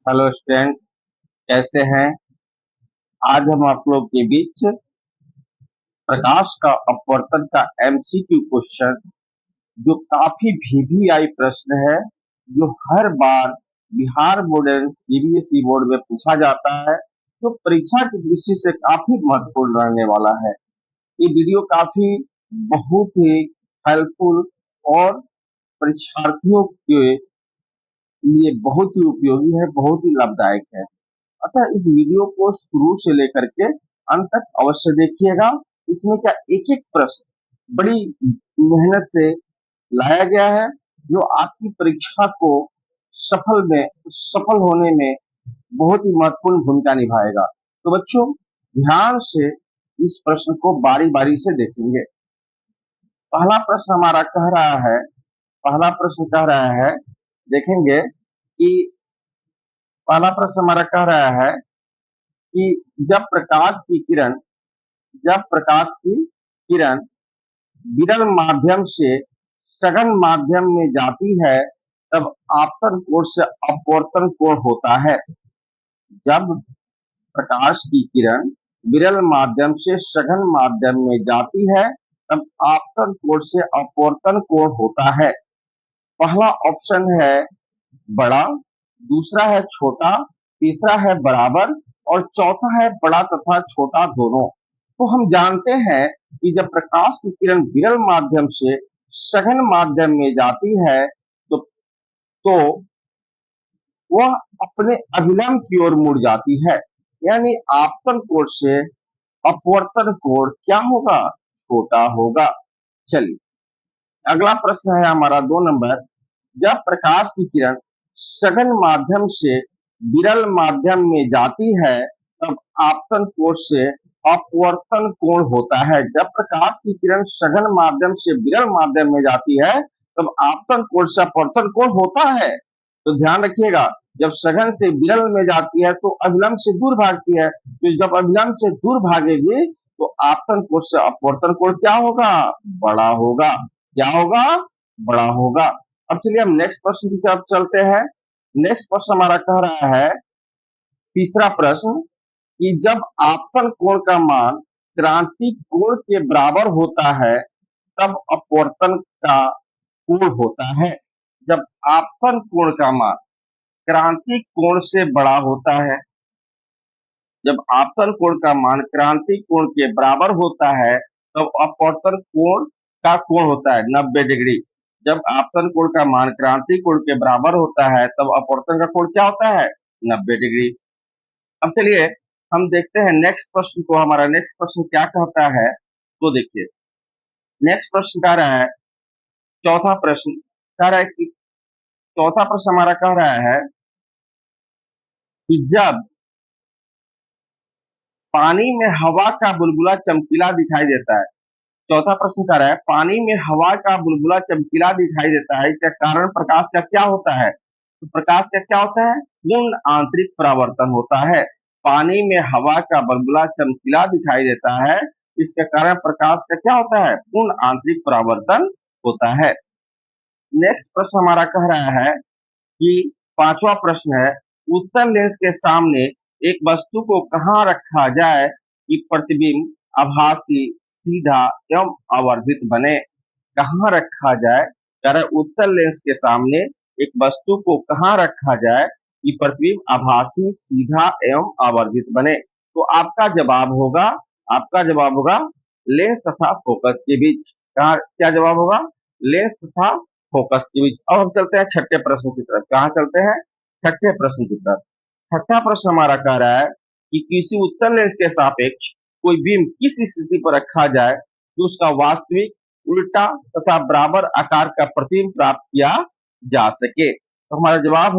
Hello student, कैसे हैं? आज हम आप लोग के बीच प्रकाश का अपवर्तन का एमसीक्यू क्वेश्चन, जो काफी वीवीआई प्रश्न है, जो हर बार Bihar board and CBSE board में पूछा जाता है, जो परीक्षा की दृष्टि से काफी महत्वपूर्ण रहने वाला है। ये वीडियो काफी बहुत ही हेल्पफुल और परीक्षार्थियों के लिए बहुत ही उपयोगी है, बहुत ही लाभदायक है। अतः इस वीडियो को शुरू से लेकर के अंत तक अवश्य देखिएगा। इसमें क्या एक एक प्रश्न बड़ी मेहनत से लाया गया है, जो आपकी परीक्षा को सफल होने में बहुत ही महत्वपूर्ण भूमिका निभाएगा। तो बच्चों, ध्यान से इस प्रश्न को बारी बारी से देखेंगे। पहला प्रश्न हमारा कह रहा है, पहला प्रश्न कह रहा है, देखेंगे कि पहला प्रश्न हमारा कह रहा है कि जब प्रकाश की किरण जब प्रकाश की किरण विरल माध्यम से सघन माध्यम में जाती है, तब आपतन कोण से अपवर्तन कोण होता है। जब प्रकाश की किरण विरल माध्यम से सघन माध्यम में जाती है, तब आपतन कोण से अपवर्तन कोण होता है। पहला ऑप्शन है बड़ा, दूसरा है छोटा, तीसरा है बराबर और चौथा है बड़ा तथा छोटा दोनों। तो हम जानते हैं कि जब प्रकाश की किरण विरल माध्यम से सघन माध्यम में जाती है, तो वह अपने अभिलंब की ओर मुड़ जाती है, यानी आपतन कोण से अपवर्तन कोण क्या होगा? छोटा होगा। चलिए, अगला प्रश्न है हमारा 2 नंबर। जब प्रकाश की किरण सघन माध्यम से विरल माध्यम में जाती है, तब आपतन कोण से अपवर्तन कोण होता है। जब प्रकाश की किरण सघन माध्यम से विरल माध्यम में जाती है, तब आपतन कोण से अपवर्तन कोण होता है। तो ध्यान रखिएगा, जब सघन से विरल में जाती है तो अभिलंब से दूर भागती है, तो जब अभिलंब से दूर भागेगी तो आपतन कोण से अपवर्तन कोण क्या होगा? बड़ा होगा। क्या होगा? बड़ा होगा। अब चलिए हम नेक्स्ट प्रश्न की तरफ चलते हैं। नेक्स्ट प्रश्न हमारा कह रहा है, तीसरा प्रश्न, कि जब आपतन कोण का मान क्रांतिक कोण के बराबर होता है, तब अपवर्तन का कोण होता है। जब आपतन कोण का मान क्रांतिक कोण से बड़ा होता है, जब आपतन कोण का मान क्रांतिक कोण के बराबर होता है, तब अपवर्तन कोण का कोण होता है 90 डिग्री। जब आपतन कोण का मान क्रांतिक कोण के बराबर होता है, तब अपवर्तन का कोण क्या होता है? 90 डिग्री। अब चलिए हम देखते हैं नेक्स्ट प्रश्न को। हमारा नेक्स्ट प्रश्न क्या कहता है, तो देखिए, नेक्स्ट प्रश्न कह रहा है, चौथा प्रश्न कह रहा है कि चौथा प्रश्न हमारा कह रहा है कि जब पानी में हवा का बुलबुला चमकीला दिखाई देता है। चौथा प्रश्न कह रहा है, पानी में हवा का बुलबुला चमकीला दिखाई देता है, इसका कारण प्रकाश का क्या होता है? तो प्रकाश का क्या होता है? पूर्ण आंतरिक परावर्तन होता है। पानी में हवा का बुलबुला चमकीला दिखाई देता है, इसका कारण प्रकाश का क्या होता है? पूर्ण आंतरिक परावर्तन होता है। नेक्स्ट प्रश्न हमारा कह रहा है कि पांचवा प्रश्न है, उत्तल लेंस के सामने एक वस्तु को कहाँ रखा जाए कि प्रतिबिंब आभासी, सीधा एवं आवर्धित बने? कहाँ रखा जाए? कह रहे उत्तल लेंस के सामने एक वस्तु को कहाँ रखा जाए कि प्रतिबिंब आभासी, सीधा एवं आवर्धित बने? तो आपका जवाब होगा लेंस तथा फोकस के बीच। कहा क्या जवाब होगा? लेंस तथा फोकस के बीच। अब हम चलते हैं छठे प्रश्न की तरफ। कहाँ चलते हैं? छठे प्रश्न की तरफ। छठा प्रश्न हमारा कह रहा है कि किसी उत्तल लेंस के सापेक्ष कोई बीम किस स्थिति पर रखा जाए कि उसका वास्तविक, उल्टा तथा बराबर आकार का प्रतिबिंब प्राप्त किया जा सके? तो हमारा जवाब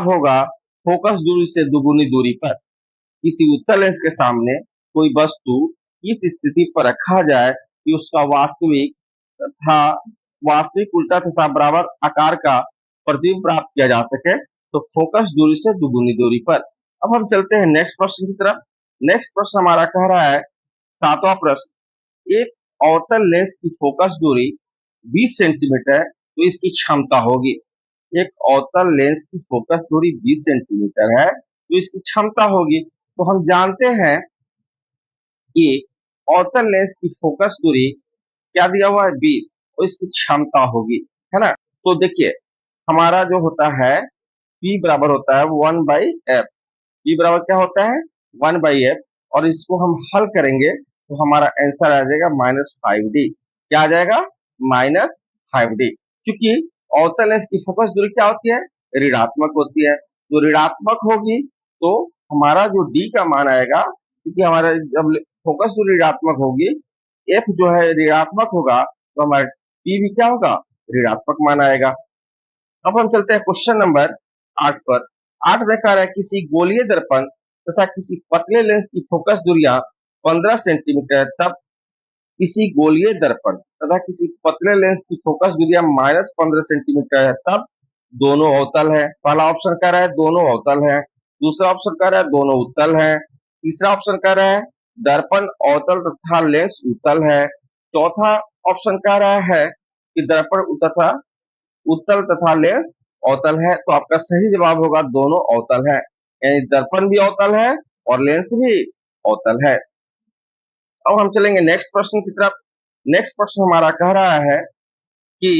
होगा फोकस दूरी से दुगुनी दूरी पर। किसी उत्तल लेंस के सामने कोई वस्तु किस स्थिति पर रखा जाए कि उसका तथा वास्तविक, उल्टा तथा बराबर आकार का प्रतिबिंब प्राप्त किया जा सके, तो फोकस दूरी से दुगुनी दूरी पर। अब हम चलते हैं नेक्स्ट प्रश्न की तरफ। नेक्स्ट प्रश्न हमारा कह रहा है, सातवां प्रश्न, एक अवतल लेंस की फोकस दूरी 20 सेंटीमीटर तो इसकी क्षमता होगी। एक अवतल लेंस की फोकस दूरी 20 सेंटीमीटर है, तो इसकी क्षमता होगी। तो हम जानते हैं कि अवतल लेंस की फोकस दूरी क्या दिया हुआ है 20, तो इसकी क्षमता होगी, है ना। तो देखिए हमारा जो होता है P बराबर होता है 1/f। P बराबर क्या होता है 1/f, और इसको हम हल करेंगे तो हमारा आंसर आ जाएगा -5d। क्या आ जाएगा -5d, क्योंकि अवतल लेंस की फोकस दूरी क्या होती है, ऋणात्मक होती है। तो ऋणात्मक होगी तो हमारा जो d का मान आएगा, क्योंकि हमारा जब फोकस दूरी ऋणात्मक होगी, f जो है ऋणात्मक होगा, तो हमारा p भी क्या होगा, ऋणात्मक मान आएगा। अब हम चलते हैं क्वेश्चन नंबर 8 पर। 8 में कह रहा है किसी गोलीय दर्पण तथा किसी पतले लेंस की फोकस दूरियां 15 सेंटीमीटर, तब किसी गोलीय दर्पण तथा किसी पतले लेंस की फोकस दूरियां -15 सेंटीमीटर है, तब दोनों अवतल है। पहला ऑप्शन कह रहा है दोनों अवतल है, दूसरा ऑप्शन कह रहा है दोनों उत्तल है, तीसरा ऑप्शन कह रहा है दर्पण अवतल तथा लेंस उत्तल है, चौथा ऑप्शन कह रहा है कि दर्पण उत्तल तथा लेंस अवतल है। तो आपका सही जवाब होगा दोनों अवतल है, यानी दर्पण भी अवतल है और लेंस भी अवतल है। अब हम चलेंगे नेक्स्ट प्रश्न की तरफ। नेक्स्ट प्रश्न हमारा कह रहा है कि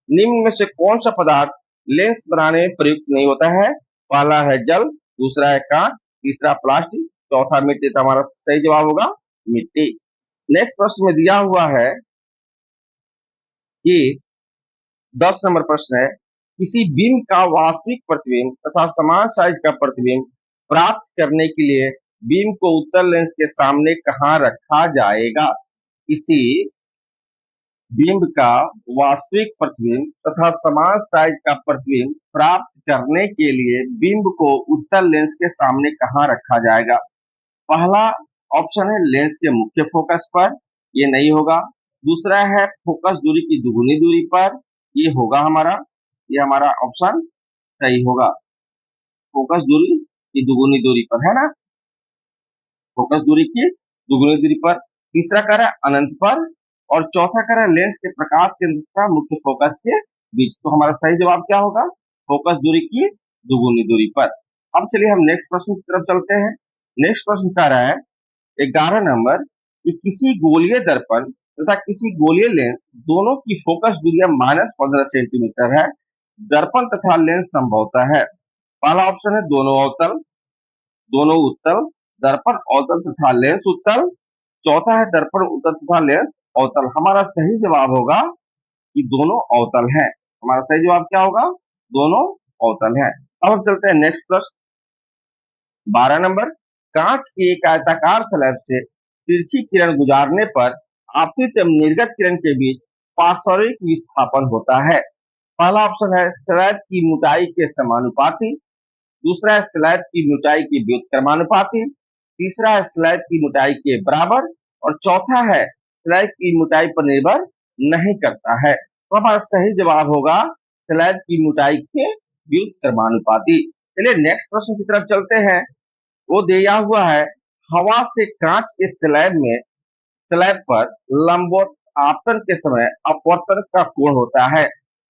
निम्न में से कौन सा पदार्थ लेंस बनाने में प्रयुक्त नहीं होता है। पहला है जल, दूसरा है कांच, तीसरा प्लास्टिक, चौथा मिट्टी। तो हमारा सही जवाब होगा मिट्टी। नेक्स्ट प्रश्न में दिया हुआ है कि 10 नंबर प्रश्न है, किसी बिंब का वास्तविक प्रतिबिंब तथा समान साइज का प्रतिबिंब प्राप्त करने के लिए बिंब को उत्तल लेंस के सामने कहां रखा जाएगा। किसी बिंब का वास्तविक प्रतिबिंब तथा समान साइज का प्रतिबिंब प्राप्त करने के लिए बिंब को उत्तल लेंस के सामने कहां रखा जाएगा। पहला ऑप्शन है लेंस के मुख्य फोकस पर, ये नहीं होगा। दूसरा है फोकस दूरी की दुगुनी दूरी पर, ये होगा हमारा, ये हमारा ऑप्शन सही होगा, फोकस दूरी की दुगुनी दूरी पर, है ना, फोकस दूरी की दुगुनी दूरी पर। तीसरा कह रहा है अनंत पर, और चौथा कह रहा है लेंस के प्रकाश केंद्र का मुख्य फोकस के बीच। तो हमारा सही जवाब क्या होगा, फोकस दूरी की दुगुनी दूरी पर। अब चलिए हम नेक्स्ट प्रश्न की तरफ चलते हैं। नेक्स्ट प्रश्न कह रहा है 11 नंबर कि किसी गोलीय दर्पण तथा किसी गोलीय लेंस दोनों की फोकस दूरियां -15 सेंटीमीटर है, दर्पण तथा लेंस संभवतः है। पहला ऑप्शन है दोनों अवतल, दोनों उत्तल, दर्पण अवतल तथा लेंस उत्तल, चौथा है दर्पण उत्तल तथा लेंस अवतल। हमारा सही जवाब होगा कि दोनों अवतल है। हमारा सही जवाब क्या होगा, दोनों अवतल है। अब हम चलते हैं नेक्स्ट प्रश्न 12 नंबर, कांच की एक आयताकार स्लैब से तिरछी किरण गुजारने पर आपतित एवं निर्गत किरण के बीच पार्श्विक विस्थापन होता है। पहला ऑप्शन है स्लैब की मोटाई के समानुपाती, दूसरा है स्लैब की मोटाई के व्युत्क्रमानुपाती, तीसरा है स्लैब की मोटाई के बराबर, और चौथा है स्लैब की मोटाई पर निर्भर नहीं करता है। तो हमारा सही जवाब होगा स्लैब की मोटाई के व्युत्क्रमानुपाती। चलिए नेक्स्ट प्रश्न की तरफ चलते हैं। वो दिया हुआ है हवा से कांच के स्लैब पर लंबवत आपतन के समय अपवर्तन का कोण होता है।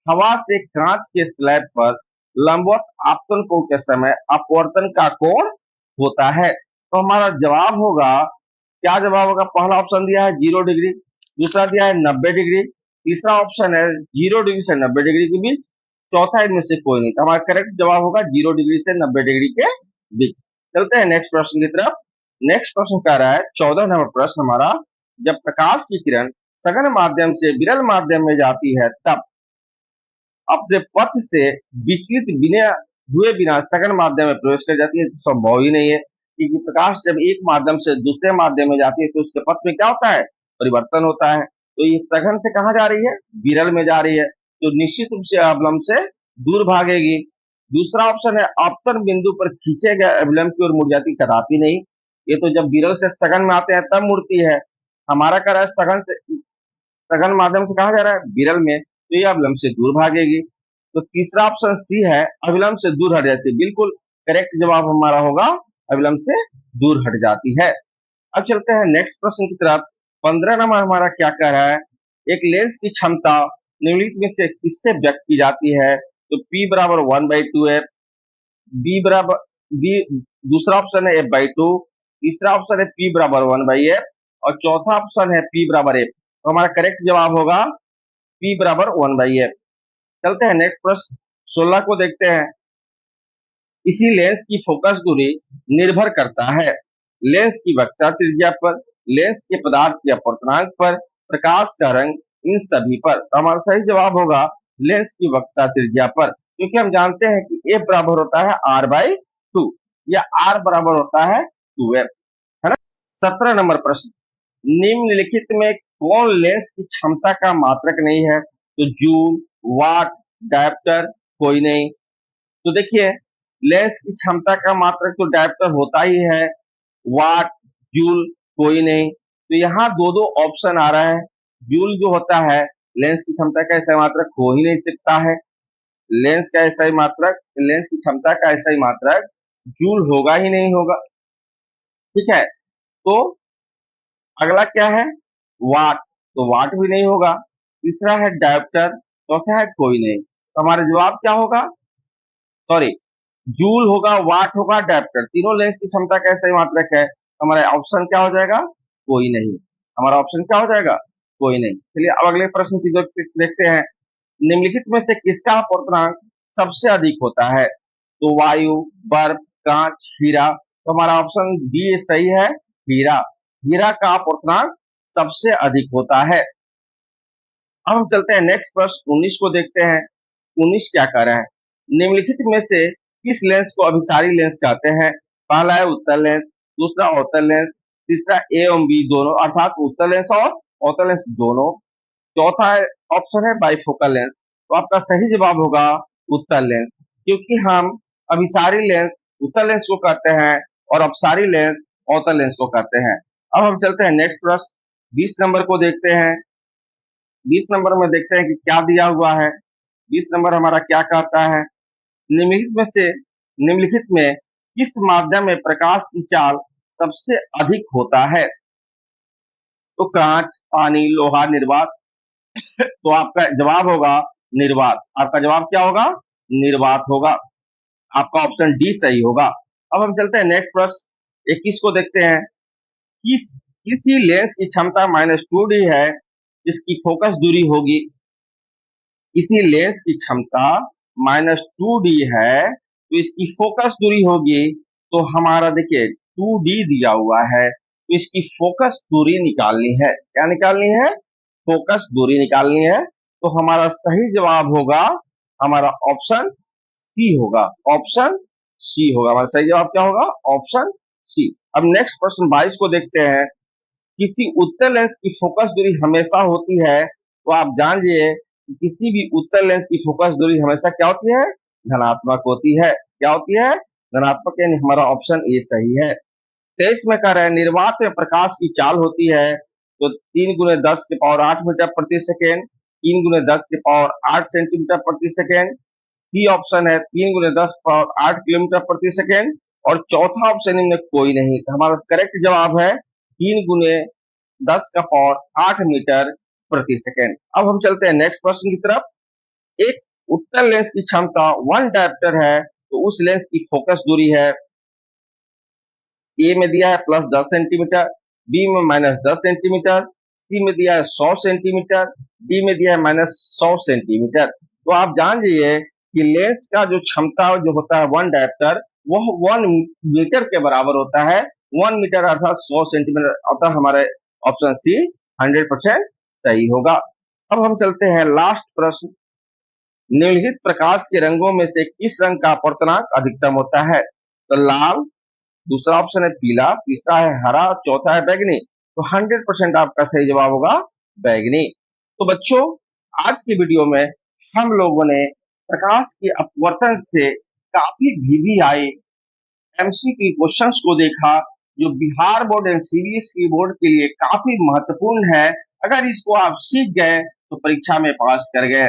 हवा से कांच के स्लैब पर लंबवत आपतन कोण के समय अपवर्तन का कोण होता है। तो हमारा जवाब होगा, क्या जवाब होगा, पहला ऑप्शन दिया है 0 डिग्री, दूसरा दिया है 90 डिग्री, तीसरा ऑप्शन है 0 डिग्री से 90 डिग्री के बीच, चौथा इनमें से कोई नहीं। तो हमारा करेक्ट जवाब होगा 0 डिग्री से 90 डिग्री के बीच। चलते हैं नेक्स्ट प्रश्न की तरफ। नेक्स्ट प्रश्न कह रहा है 14 नंबर प्रश्न हमारा, जब प्रकाश की किरण सघन माध्यम से विरल माध्यम में जाती है, तब अपने पथ से विचलित बिना सघन माध्यम में प्रवेश कर जाती है। तो संभव ही नहीं है, क्योंकि प्रकाश जब एक माध्यम से दूसरे माध्यम में जाती है तो उसके पथ में क्या होता है, परिवर्तन होता है। तो ये सघन से कहां जा रही है, विरल में जा रही है, तो निश्चित रूप से अवलंब से दूर भागेगी। दूसरा ऑप्शन है आपतन बिंदु पर खींचे गए अवलंब की ओर मुड़ जाती, कदापि नहीं, ये तो जब विरल से सघन में आते हैं तब मुड़ती है। हमारा कह रहा है सघन माध्यम से कहा जा रहा है, विरल में, तो ये अवलंब से दूर भागेगी। तो तीसरा ऑप्शन सी है, अविलंब से दूर हट जाती है। बिल्कुल करेक्ट जवाब हमारा होगा, अविलंब से दूर हट जाती है। अब चलते हैं नेक्स्ट प्रश्न की तरफ। 15 नंबर हमारा क्या कह रहा है, एक लेंस की क्षमता निम्नलिखित में से किससे व्यक्त की जाती है। तो P बराबर 1/2 है, बी बराबर बी, दूसरा ऑप्शन है F/2, तीसरा ऑप्शन है P बराबर 1/f और चौथा ऑप्शन है P बराबर f। तो हमारा करेक्ट जवाब होगा P बराबर 1/f। चलते हैं नेक्स्ट प्रश्न 16 को देखते हैं। इसी लेंस की फोकस दूरी निर्भर करता है लेंस की वक्रता त्रिज्या पर, लेंस के पदार्थ के अपवर्तनांक पर, प्रकाश का रंग, इन सभी पर। तो हमारा सही जवाब होगा लेंस की वक्रता त्रिज्या पर, क्योंकि हम जानते हैं कि F बराबर होता है R/2 या R बराबर होता है 2F, है ना। 17 नंबर प्रश्न, निम्नलिखित में कौन लेंस की क्षमता का मात्रक नहीं है? तो जूल, वाट, डायप्टर, कोई नहीं। तो देखिए लेंस की क्षमता का मात्रक तो डायप्टर होता ही है, वाट, जूल कोई नहीं। तो यहाँ दो दो ऑप्शन आ रहा है। जूल जो होता है लेंस की क्षमता का ऐसा मात्रक हो ही नहीं सकता है, लेंस का ऐसा ही मात्रक, लेंस की क्षमता का ऐसा ही मात्रक जूल होगा ही नहीं होगा, ठीक है। तो अगला क्या है? वाट, तो वाट भी नहीं होगा। तीसरा है डायोप्टर, चौथा है कोई नहीं। तो हमारा जवाब क्या होगा? सॉरी, जूल होगा, वाट होगा, डायोप्टर, तीनों लेंस की क्षमता का ऐसा ही मात्रक है। हमारा ऑप्शन क्या हो जाएगा? कोई नहीं। हमारा ऑप्शन क्या हो जाएगा? कोई नहीं। चलिए अब अगले प्रश्न की देखते हैं। निम्नलिखित में से किसका अपवर्तनांक सबसे अधिक होता है? तो वायु, बर्फ, कांच, हीरा। तो हमारा ऑप्शन डी सही है, हीरा। हीरा का अपवर्तनांक सबसे अधिक होता है। अब हम चलते हैं नेक्स्ट प्रश्न 19 को देखते हैं। 19 क्या कर रहे हैं? निम्नलिखित में से किस लेंस को अभिसारी लेंस कहते हैं? पहला है उत्तल लेंस, दूसरा अवतल लेंस, तीसरा ए एवं बी दोनों अर्थात उत्तल लेंस और अवतल लेंस दोनों, चौथा है ऑप्शन है बाइफोकल लेंस। तो आपका सही जवाब होगा उत्तल लेंस, क्योंकि हम अभिसारी लेंस उत्तल लेंस को कहते हैं और अपसारी लेंस अवतल लेंस को कहते हैं। अब हम चलते हैं नेक्स्ट प्रश्न 20 नंबर को देखते हैं। 20 नंबर में देखते हैं कि क्या दिया हुआ है। 20 नंबर हमारा क्या कहता है? निम्नलिखित में किस माध्यम में प्रकाश की चाल सबसे अधिक होता है? तो कांच, पानी, लोहा, निर्वात। तो आपका जवाब होगा निर्वात। आपका जवाब क्या होगा? निर्वात होगा। आपका ऑप्शन डी सही होगा। अब हम चलते हैं नेक्स्ट प्रश्न 21 को देखते हैं। किस किसी लेंस की क्षमता -2d है, इसकी फोकस दूरी होगी। किसी लेंस की क्षमता -2d है तो इसकी फोकस दूरी होगी। तो हमारा देखिए 2d दिया हुआ है, तो इसकी फोकस दूरी निकालनी है। क्या निकालनी है? फोकस दूरी निकालनी है। तो हमारा सही जवाब होगा, हमारा ऑप्शन सी होगा। ऑप्शन सी होगा। हमारा सही जवाब क्या होगा? Option C. अब नेक्स्ट प्रश्न 22 को देखते हैं। किसी उत्तल लेंस की फोकस दूरी हमेशा होती है, तो आप जानिए कि किसी भी उत्तल लेंस की फोकस दूरी हमेशा क्या होती है? धनात्मक होती है। क्या होती है? धनात्मक। यानी हमारा ऑप्शन ए सही है। 23 में कह रहे हैं निर्वात में प्रकाश की चाल होती है, तो 3 गुने 10 के पावर 8 मीटर प्रति सेकेंड, 3 गुने 10 के पावर 8 सेंटीमीटर प्रति सेकेंड। सी ऑप्शन है 3 गुने 10 पावर 8 किलोमीटर प्रति सेकेंड और चौथा ऑप्शन इनमें कोई नहीं। तो हमारा करेक्ट जवाब है 3 गुने 10 का पावर 8 मीटर प्रति सेकेंड। अब हम चलते हैं नेक्स्ट प्रश्न की तरफ। एक उत्तल लेंस की क्षमता 1 डायप्टर है, तो उस लेंस की फोकस दूरी है, ए में दिया है +10 सेंटीमीटर, बी में -10 सेंटीमीटर, सी में दिया है 100 सेंटीमीटर, डी में दिया है -100 सेंटीमीटर। तो आप जान जाइए कि लेंस का जो क्षमता जो होता है 1 डायप्टर, वह 1 मीटर के बराबर होता है। 1 मीटर अर्थात 100 सेंटीमीटर, अर्थात हमारे ऑप्शन सी 100% सही होगा। अब हम चलते हैं लास्ट प्रश्न। निम्नलिखित प्रकाश के रंगों में से किस रंग का अपवर्तनांक अधिकतम होता है? तो लाल, दूसरा ऑप्शन है पीला, तीसरा है हरा, चौथा है बैगनी। तो 100% आपका सही जवाब होगा बैगनी। तो बच्चों आज की वीडियो में हम लोगों ने प्रकाश के अपवर्तन से काफी भी आए एमसीक्यू क्वेश्चंस को देखा, जो Bihar board and CBSE board के लिए काफी महत्वपूर्ण है। अगर इसको आप सीख गए तो परीक्षा में पास कर गए।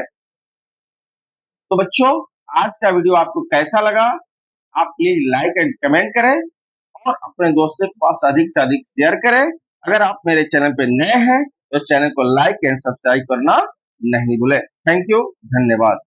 तो बच्चों आज का वीडियो आपको कैसा लगा? आप प्लीज लाइक एंड कमेंट करें और अपने दोस्तों के पास अधिक से अधिक शेयर करें। अगर आप मेरे चैनल पर नए हैं तो चैनल को लाइक एंड सब्सक्राइब करना नहीं भूलें। थैंक यू, धन्यवाद।